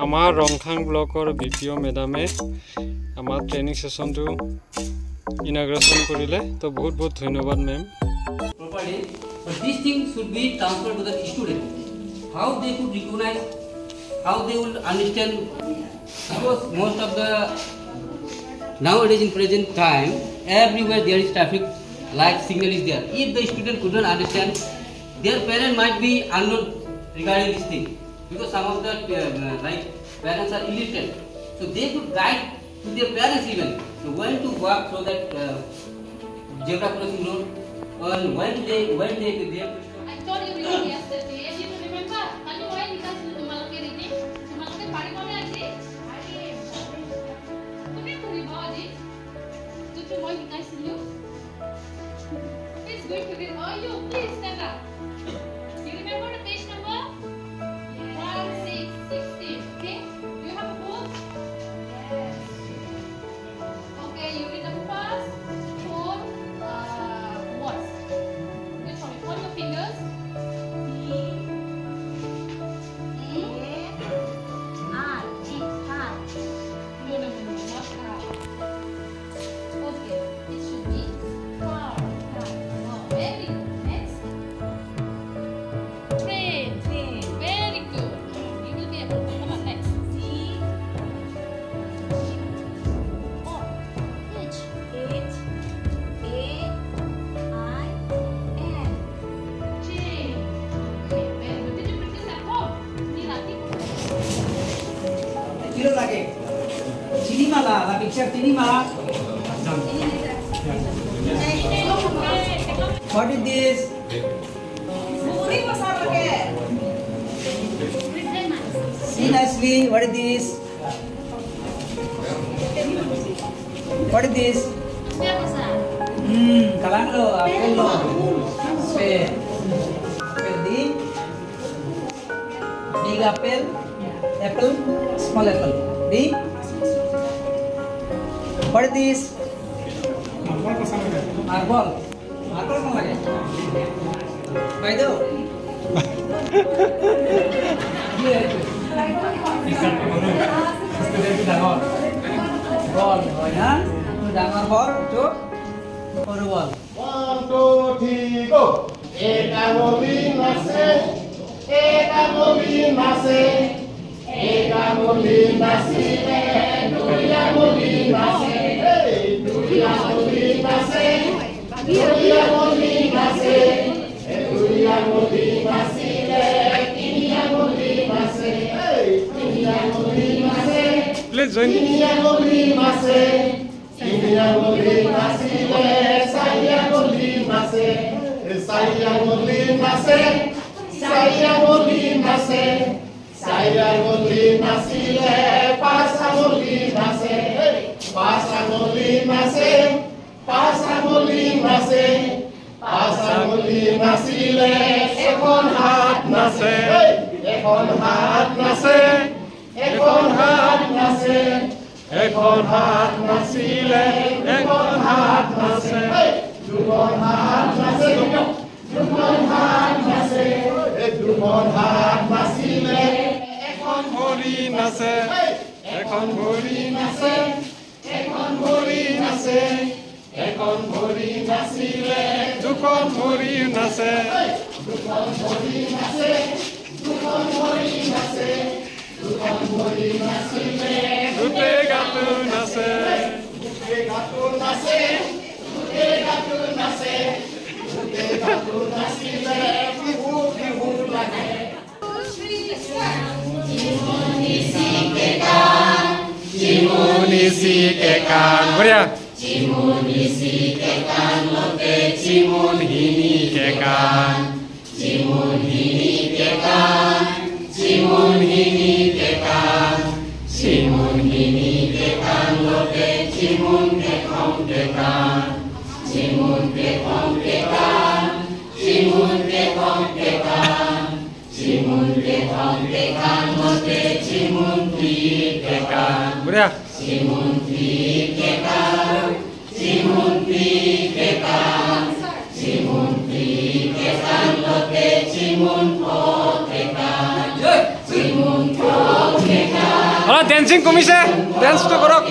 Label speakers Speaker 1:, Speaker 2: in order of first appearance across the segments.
Speaker 1: আমাৰ ৰংখাং ব্লকৰ বিপিও মেডামে আমাৰ ট্ৰেইনিং সেশনটো ইনাগ্ৰেশন কৰিলে তো বহুত বহুত ধন্যবাদ মেম
Speaker 2: properly but this thing should be transferred to the student how they could recognize how they will understand because most of the nowadays in present time everywhere there is traffic light signal is there if the student couldn't understand their parent might be unknown regarding this thing because some of the like parents are illiterate so they could guide to their parents even so when to walk through that zebra crossing road or when they
Speaker 3: I told you yesterday you remember can you why because তোমালোকে ready তোমালোকে পারিব না আজি তুমি কৰিব আজি তুমি মই শিকাইছিলো please going to read oh you please stand up you remember the page number 1616 okay do you have a book yes okay you read the first four words okay sorry hold your fingers okay it should be car very good next train very good you will be able to come on next chain okay very good did you practice at home nilati
Speaker 4: kilo lage chini mala la picture chini mala what is this puri masala lage see nicely what is this what is this kalang lo apple lo pear di big apple small apple di what is this marble kung lagi by the ball ya tu dangar ball tu or ball
Speaker 5: 1 2 3 go Eka molina se Eka molina si Duya molina se Duya molina se Duya molina se Duya molina si Duya molina se Duya molina se
Speaker 1: please join
Speaker 5: Duya molina se Duya molina si Saya molina se Saya molina se Saya molina se Saya molina si Pasa molina se Pasa molina se Pasa molina se Pasa molina si Ekon hat nase Ekon hat nase Ekon hat nase Ekon hat nasile Ekon hat nase Dukon hat nase Dukon hat nase Dukon hat nasile
Speaker 1: এখন ভৰি নাচে এখন ভৰি
Speaker 5: নাচে এখন ভৰি নাচে এখন ভৰি নাচিলে
Speaker 1: দুখন ভৰি নাচে
Speaker 5: দুখন ভৰি নাচে দুখন ভৰি নাচে দুখন ভৰি নাচিলে
Speaker 1: গোটেই গাটো নাচে
Speaker 5: গোটেই গাটো নাচে গোটেই গাটো নাচে গোটেই গাটো নাচিলে বিহু বিহু লাগে
Speaker 1: চিমুনি চিকে কাণ বঢ়িয়া
Speaker 5: চিমুনি চিকে কাণ লতে চিমুনহিনি কে কাণ চিমুনহিনি কে কাণ চিমুনহিনি কে কাণ চিমুনহিনি
Speaker 1: Bria. Hola, dancing komise, dance to korok.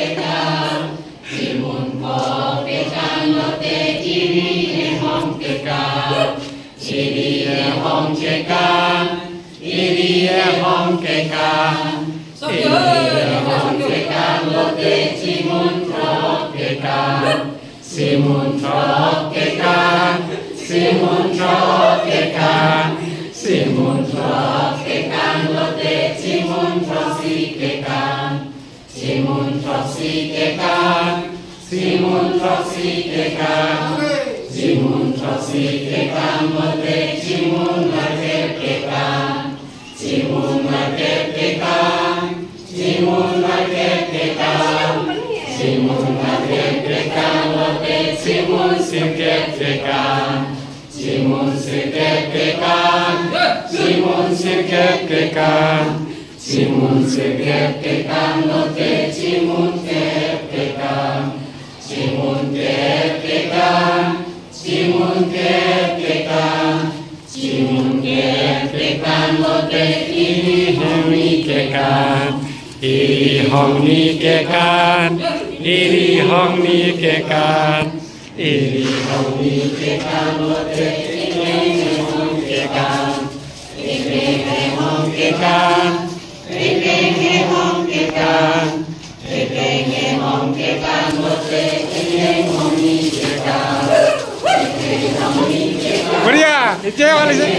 Speaker 1: Bria, itu yang mana sih?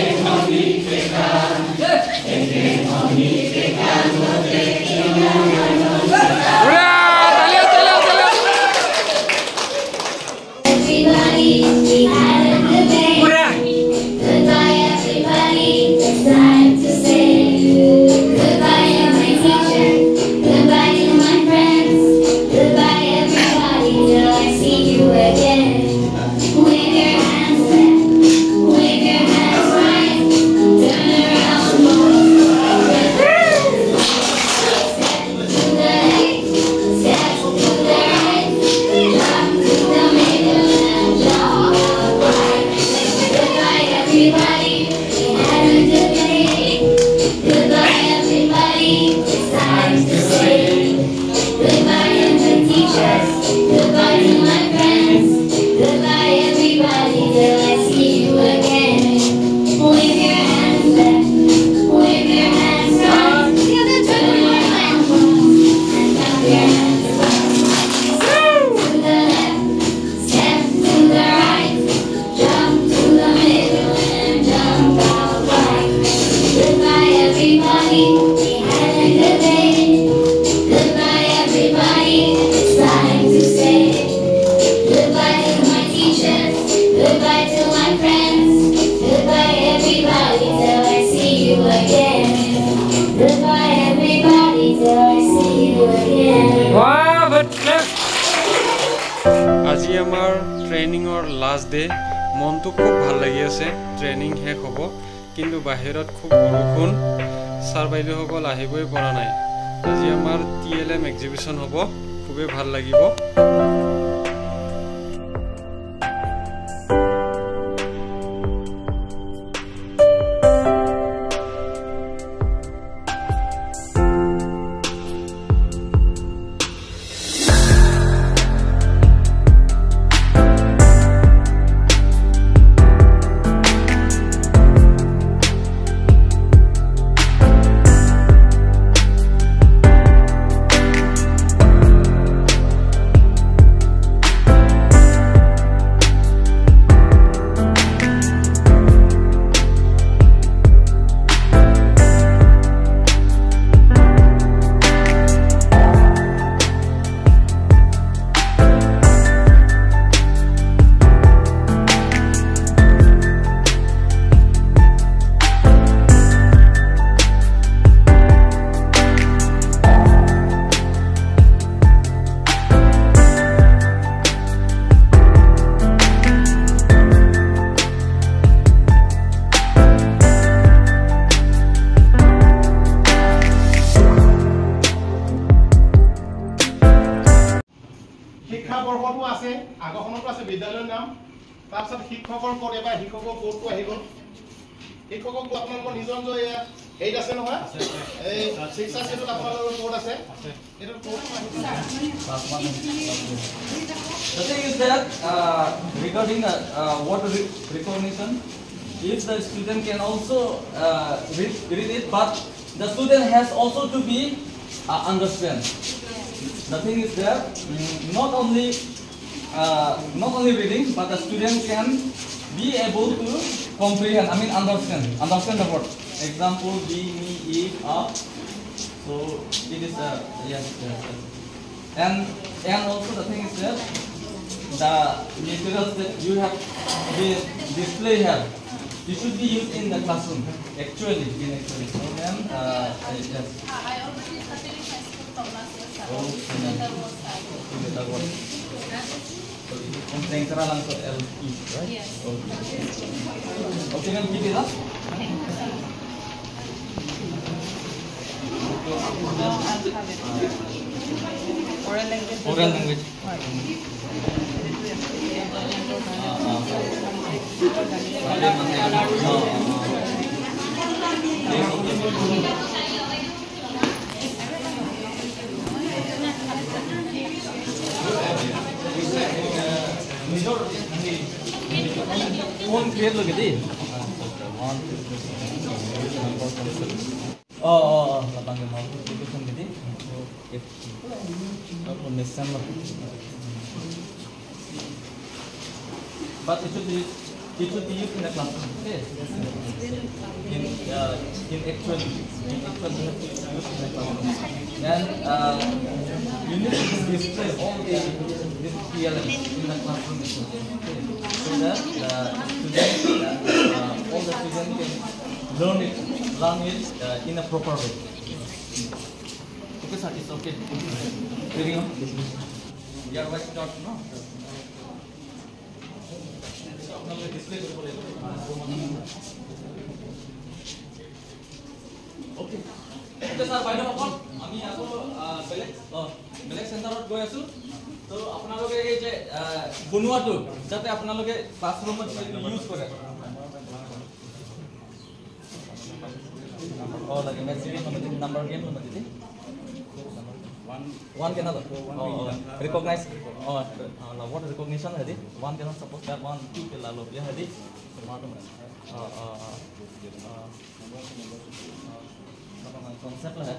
Speaker 1: আজি আমাৰ ট্ৰেইনিংৰ লাষ্ট ডে মনটো খুব ভাল লাগি আছে ট্ৰেইনিং শেষ হ'ব কিন্তু বাহিৰত খুব বৰষুণ ছাৰ বাইদেউসকল আহিবই পৰা নাই আজি আমাৰ TLM এক্সিবিশন হ'ব খুবেই ভাল লাগিব
Speaker 5: বৰ্ষটো আছে আগখনতো আছে বিদ্যালয়ৰ নাম তাৰপিছত শিক্ষকৰ কোড এবাৰ শিক্ষকৰ কোডটো আহি গ'ল শিক্ষকক আপোনালোকৰ নিজৰ এইট আছে নহয় এই 6 আছে এইটো আপোনালোকৰ কোড আছে এইটো code
Speaker 6: The thing is that regarding word recognition, if the student can also read it, but the student has also to be understand. The thing is that not only reading, but the student can be able to comprehend. I mean understand the word. Example: be, me, if, up. So it is yes. And also the thing is that the materials that you have been display here, it should be used in the classroom. Actually. So then yes.
Speaker 3: I already started in high school from last year.
Speaker 6: Oh,
Speaker 3: Together was
Speaker 6: Together was. So it is konsentra lang to LE, right?
Speaker 3: Yes.
Speaker 6: Okay, ma'am, keep it up.
Speaker 4: Oral language.
Speaker 6: Oral language. Phone create look at it. Oh, lapang yung mga application gini. Okay. Tapos nesan lang. But it should be used in the classroom. Okay. In actual you have to use in the classroom. And you need to display all this PLM in the classroom. Okay. So that all the students can learn it in a proper way. Okay, sir, it's okay. Reading on. You are right, not no. Display okay. Okay, sir, by the way, আমি আকৌ বেলেগ চেণ্টাৰত গৈ আছো তো আপোনালোকে এই যে বনোৱাটো যাতে আপোনালোকে ক্লাছৰুমত ইউজ কৰে Oh, lagi message number game nomor itu. One cannot. Oh, recognize. Oh, what recognition tadi? One cannot suppose that one two lalu ya tadi. Semua konsep lah ya.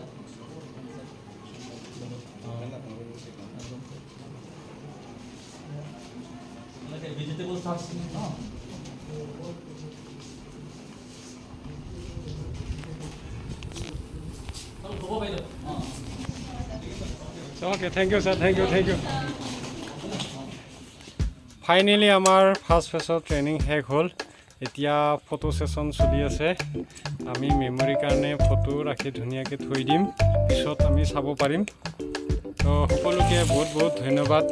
Speaker 6: Like vegetable sauce. Oh.
Speaker 1: Okay, thank you, sir. Thank you. Finally, our first phase of training শেষ হ'ল এতিয়া photo session চলি আছে আমি memory কাৰণে photo ৰাখি ধুনীয়াকৈ থৈ দিম পিছত আমি চাব পাৰিম তো সকলোকে বহুত ধন্যবাদ